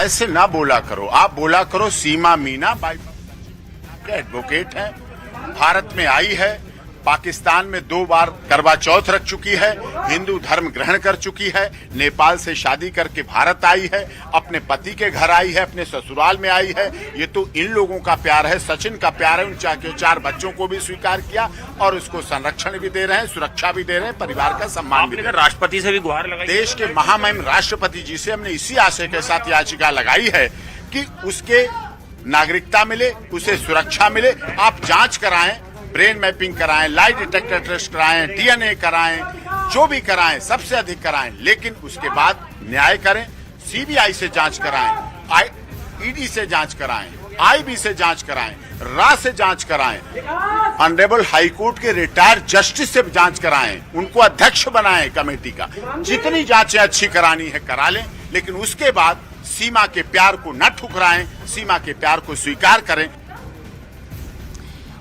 ऐसे ना बोला करो, आप बोला करो सीमा मीना बाई के एडवोकेट हैं, भारत में आई है, पाकिस्तान में 2 बार करवा चौथ रख चुकी है, हिंदू धर्म ग्रहण कर चुकी है, नेपाल से शादी करके भारत आई है, अपने पति के घर आई है, अपने ससुराल में आई है। ये तो इन लोगों का प्यार है, सचिन का प्यार है। उन 4 बच्चों को भी स्वीकार किया और उसको संरक्षण भी दे रहे हैं, सुरक्षा भी दे रहे हैं, परिवार का सम्मान भी दे रहे हैं। राष्ट्रपति से भी गुहार लगाई, देश के महामहिम राष्ट्रपति जी से हमने इसी आशय के साथ याचिका लगाई है कि उसके नागरिकता मिले, उसे सुरक्षा मिले। आप जांच कराएं, ब्रेन मैपिंग कराएं, लाई डिटेक्टर टेस्ट कराएं, डीएनए कराएं, जो भी कराएं, सबसे अधिक कराएं, लेकिन उसके बाद न्याय करें। सीबीआई से जांच कराएं, ईडी से जांच कराएं, आईबी से जांच कराएं, रा से जांच कराएं, ऑनरेबल हाई कोर्ट के रिटायर्ड जस्टिस से जांच कराएं, उनको अध्यक्ष बनाएं कमेटी का। जितनी जांचें अच्छी करानी है करा लें, लेकिन उसके बाद सीमा के प्यार को न ठुकराएं, सीमा के प्यार को स्वीकार करें।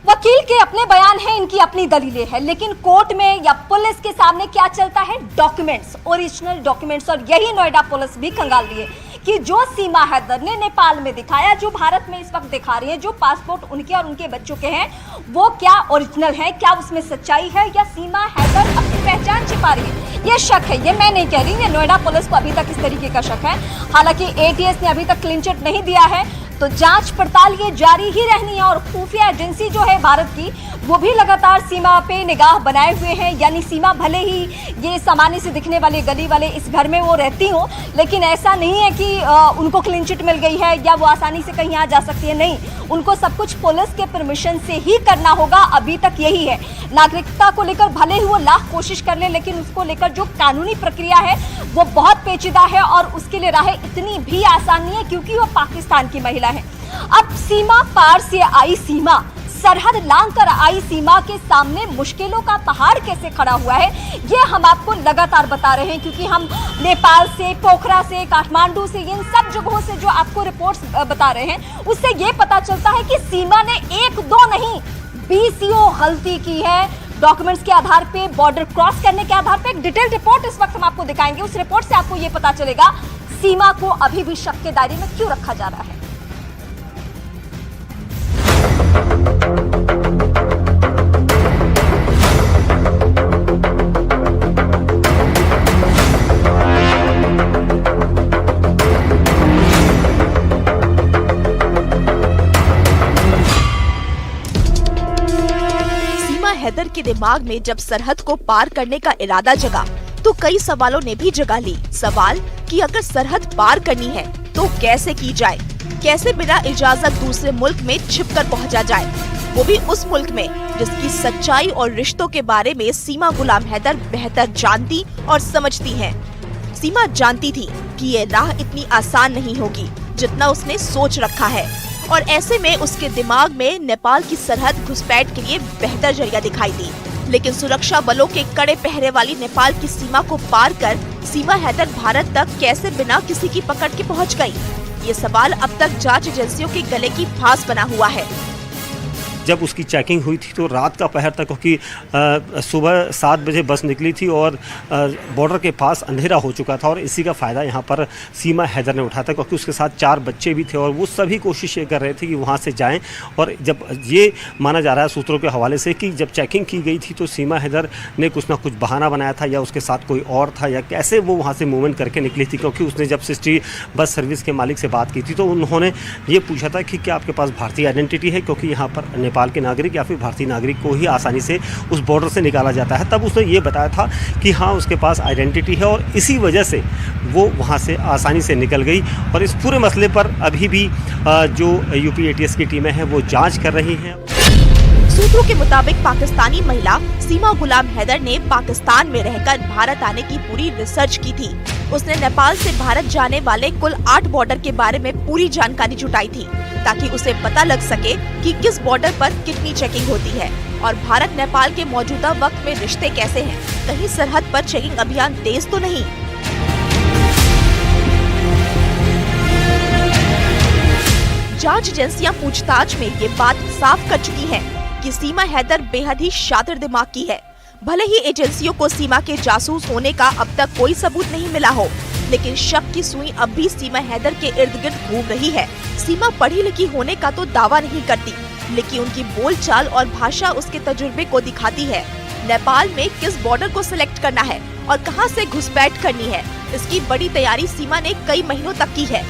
वकील के अपने बयान हैं, इनकी अपनी दलीलें हैं, लेकिन कोर्ट में या पुलिस के सामने क्या चलता है? Documents, original documents. और यही नोएडा पुलिस भी कंगाल रही है कि जो सीमा हैदर ने नेपाल में दिखाया, जो भारत में इस वक्त दिखा रही है, जो पासपोर्ट उनके और उनके बच्चों के हैं, वो क्या ओरिजिनल है? क्या उसमें सच्चाई है या सीमा हैदर अपनी पहचान छिपा रही है? ये शक है, ये मैं नहीं कह रही, ये नोएडा पुलिस को अभी तक इस तरीके का शक है। हालांकि एटीएस ने अभी तक क्लीन चिट नहीं दिया है, तो जांच पड़ताल ये जारी ही रहनी है। और खुफिया एजेंसी जो है भारत की, वो भी लगातार सीमा पे निगाह बनाए हुए हैं। यानी सीमा भले ही ये सामान्य से दिखने वाले गली वाले इस घर में वो रहती हो, लेकिन ऐसा नहीं है कि उनको क्लीन चिट मिल गई है या वो आसानी से कहीं आ जा सकती है। नहीं, उनको सब कुछ पुलिस के परमिशन से ही करना होगा। अभी तक यही है। नागरिकता को लेकर भले ही वो लाख कोशिश कर ले, लेकिन उसको लेकर जो कानूनी प्रक्रिया है वो बहुत पेचीदा है और उसके लिए राहें इतनी भी आसान नहीं है, क्योंकि वो पाकिस्तान की महिला है। अब सीमा पार से आई सीमा, सरहद लांघ कर आई सीमा के सामने मुश्किलों का पहाड़ कैसे खड़ा हुआ है, ये हम आपको लगातार बता रहे हैं। क्योंकि हम नेपाल से, पोखरा से, काठमांडू से, इन सब जगहों से जो आपको रिपोर्ट्स बता रहे हैं, उससे ये पता चलता है कि सीमा ने 1-2 नहीं 20 गलती की है। डॉक्यूमेंट्स के आधार पे, बॉर्डर क्रॉस करने के आधार पे एक डिटेल रिपोर्ट इस वक्त हम आपको दिखाएंगे। उस रिपोर्ट से आपको ये पता चलेगा सीमा को अभी भी शक के दायरे में क्यों रखा जा रहा है। हैदर के दिमाग में जब सरहद को पार करने का इरादा जगा, तो कई सवालों ने भी जगा ली। सवाल कि अगर सरहद पार करनी है तो कैसे की जाए, कैसे बिना इजाजत दूसरे मुल्क में छिपकर पहुंचा जाए, वो भी उस मुल्क में जिसकी सच्चाई और रिश्तों के बारे में सीमा गुलाम हैदर बेहतर जानती और समझती है। सीमा जानती थी कि ये राह इतनी आसान नहीं होगी जितना उसने सोच रखा है, और ऐसे में उसके दिमाग में नेपाल की सरहद घुसपैठ के लिए बेहतर जरिया दिखाई दी। लेकिन सुरक्षा बलों के कड़े पहरे वाली नेपाल की सीमा को पार कर सीमा हैदर भारत तक कैसे बिना किसी की पकड़ के पहुंच गई, ये सवाल अब तक जांच एजेंसियों के गले की फांस बना हुआ है। जब उसकी चेकिंग हुई थी तो रात का पहर तक, क्योंकि सुबह 7 बजे बस निकली थी और बॉर्डर के पास अंधेरा हो चुका था, और इसी का फ़ायदा यहाँ पर सीमा हैदर ने उठाया था, क्योंकि उसके साथ 4 बच्चे भी थे और वो सभी कोशिश ये कर रहे थे कि वहाँ से जाएं। और जब ये माना जा रहा है सूत्रों के हवाले से कि जब चेकिंग की गई थी तो सीमा हैदर ने कुछ ना कुछ बहाना बनाया था, या उसके साथ कोई और था, या कैसे वो वहाँ से मूवमेंट करके निकली थी। क्योंकि उसने जब सिटी बस सर्विस के मालिक से बात की थी तो उन्होंने ये पूछा था कि क्या आपके पास भारतीय आइडेंटिटी है, क्योंकि यहाँ पर नेपाल के नागरिक या फिर भारतीय नागरिक को ही आसानी से उस बॉर्डर से निकाला जाता है। तब उसने ये बताया था कि हाँ, उसके पास आइडेंटिटी है, और इसी वजह से वो वहाँ से आसानी से निकल गई। और इस पूरे मसले पर अभी भी जो यूपी एटीएस की टीमें हैं वो जांच कर रही हैं। सूत्रों के मुताबिक पाकिस्तानी महिला सीमा गुलाम हैदर ने पाकिस्तान में रहकर भारत आने की पूरी रिसर्च की थी। उसने नेपाल से भारत जाने वाले कुल 8 बॉर्डर के बारे में पूरी जानकारी जुटाई थी, ताकि उसे पता लग सके कि किस बॉर्डर पर कितनी चेकिंग होती है और भारत नेपाल के मौजूदा वक्त में रिश्ते कैसे हैं। कहीं सरहद पर चेकिंग अभियान तेज तो नहीं। जांच एजेंसियां पूछताछ में ये बात साफ कर चुकी हैं कि सीमा हैदर बेहद ही शातिर दिमाग की है। भले ही एजेंसियों को सीमा के जासूस होने का अब तक कोई सबूत नहीं मिला हो, लेकिन शक की सुई अब भी सीमा हैदर के इर्द गिर्द घूम रही है। सीमा पढ़ी लिखी होने का तो दावा नहीं करती, लेकिन उनकी बोलचाल और भाषा उसके तजुर्बे को दिखाती है। नेपाल में किस बॉर्डर को सिलेक्ट करना है और कहां से घुसपैठ करनी है, इसकी बड़ी तैयारी सीमा ने कई महीनों तक की है।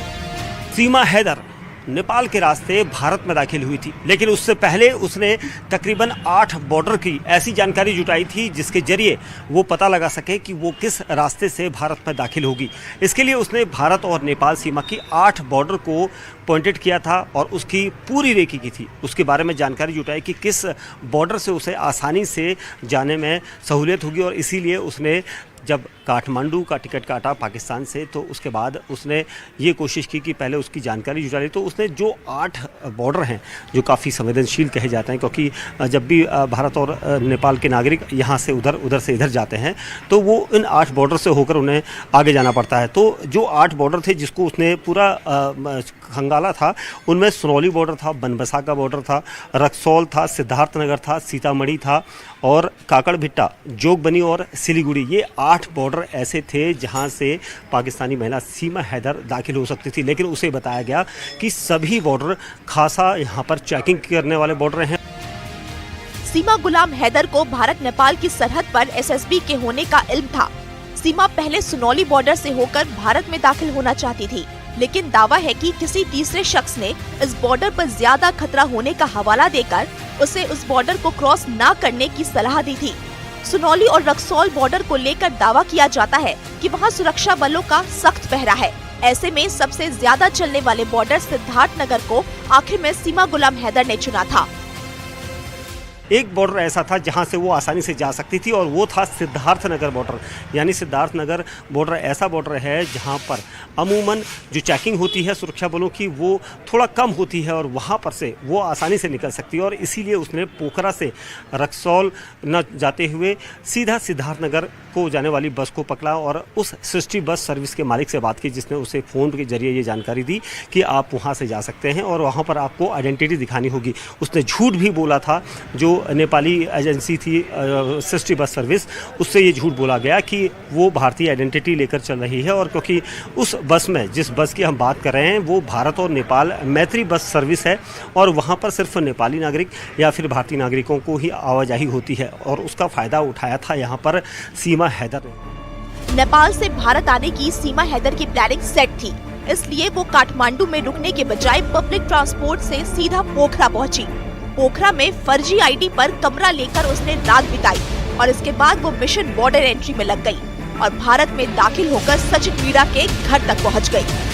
सीमा हैदर नेपाल के रास्ते भारत में दाखिल हुई थी, लेकिन उससे पहले उसने तकरीबन 8 बॉर्डर की ऐसी जानकारी जुटाई थी जिसके जरिए वो पता लगा सके कि वो किस रास्ते से भारत में दाखिल होगी। इसके लिए उसने भारत और नेपाल सीमा की 8 बॉर्डर को पॉइंटेड किया था और उसकी पूरी रेकी की थी। उसके बारे में जानकारी जुटाई कि किस बॉर्डर से उसे आसानी से जाने में सहूलियत होगी, और इसीलिए उसने जब काठमांडू का टिकट काटा पाकिस्तान से, तो उसके बाद उसने ये कोशिश की कि पहले उसकी जानकारी जुटा ली। तो उसने जो 8 बॉर्डर हैं जो काफ़ी संवेदनशील कहे जाते हैं, क्योंकि जब भी भारत और नेपाल के नागरिक यहाँ से उधर, उधर से इधर जाते हैं तो वो इन 8 बॉर्डर से होकर उन्हें आगे जाना पड़ता है। तो जो 8 बॉर्डर थे जिसको उसने पूरा खंगाला था, उनमें सुनौली बॉर्डर था, बनबसा का बॉर्डर था, रक्सौल था, सिद्धार्थनगर था, सीतामढ़ी था और काकड़भिट्टा, जोगबनी और सिलीगुड़ी। ये 8 बॉर्डर ऐसे थे जहां से पाकिस्तानी महिला सीमा हैदर दाखिल हो सकती थी, लेकिन उसे बताया गया कि सभी बॉर्डर खासा यहां पर चेकिंग करने वाले बॉर्डर हैं। सीमा गुलाम हैदर को भारत नेपाल की सरहद पर एसएसबी के होने का इल्म था। सीमा पहले सुनौली बॉर्डर से होकर भारत में दाखिल होना चाहती थी, लेकिन दावा है कि किसी तीसरे शख्स ने इस बॉर्डर पर ज्यादा खतरा होने का हवाला देकर उसे उस बॉर्डर को क्रॉस न करने की सलाह दी थी। सुनौली और रक्सौल बॉर्डर को लेकर दावा किया जाता है कि वहां सुरक्षा बलों का सख्त पहरा है। ऐसे में सबसे ज्यादा चलने वाले बॉर्डर सिद्धार्थनगर को आखिर में सीमा गुलाम हैदर ने चुना था। एक बॉर्डर ऐसा था जहां से वो आसानी से जा सकती थी और वो था सिद्धार्थनगर बॉर्डर। यानी सिद्धार्थनगर बॉर्डर ऐसा बॉर्डर है जहां पर अमूमन जो चेकिंग होती है सुरक्षा बलों की वो थोड़ा कम होती है और वहां पर से वो आसानी से निकल सकती है, और इसीलिए उसने पोखरा से रक्सौल न जाते हुए सीधा सिद्धार्थनगर को जाने वाली बस को पकड़ा और उस सृष्टि बस सर्विस के मालिक से बात की, जिसने उसे फ़ोन के जरिए ये जानकारी दी कि आप वहाँ से जा सकते हैं और वहाँ पर आपको आइडेंटिटी दिखानी होगी। उसने झूठ भी बोला था। जो नेपाली एजेंसी थी सृष्टि बस सर्विस, उससे ये झूठ बोला गया कि वो भारतीय आइडेंटिटी लेकर चल रही है, और क्योंकि उस बस में, जिस बस की हम बात कर रहे हैं, वो भारत और नेपाल मैत्री बस सर्विस है और वहाँ पर सिर्फ नेपाली नागरिक या फिर भारतीय नागरिकों को ही आवाजाही होती है, और उसका फ़ायदा उठाया था यहाँ पर सीमा हैदर ने। नेपाल से भारत आने की सीमा हैदर की प्लानिंग सेट थी, इसलिए वो काठमांडू में रुकने के बजाय पब्लिक ट्रांसपोर्ट से सीधा पोखरा पहुंची। पोखरा में फर्जी आईडी पर कमरा लेकर उसने रात बिताई और इसके बाद वो मिशन बॉर्डर एंट्री में लग गई और भारत में दाखिल होकर सचिन मीणा के घर तक पहुंच गई।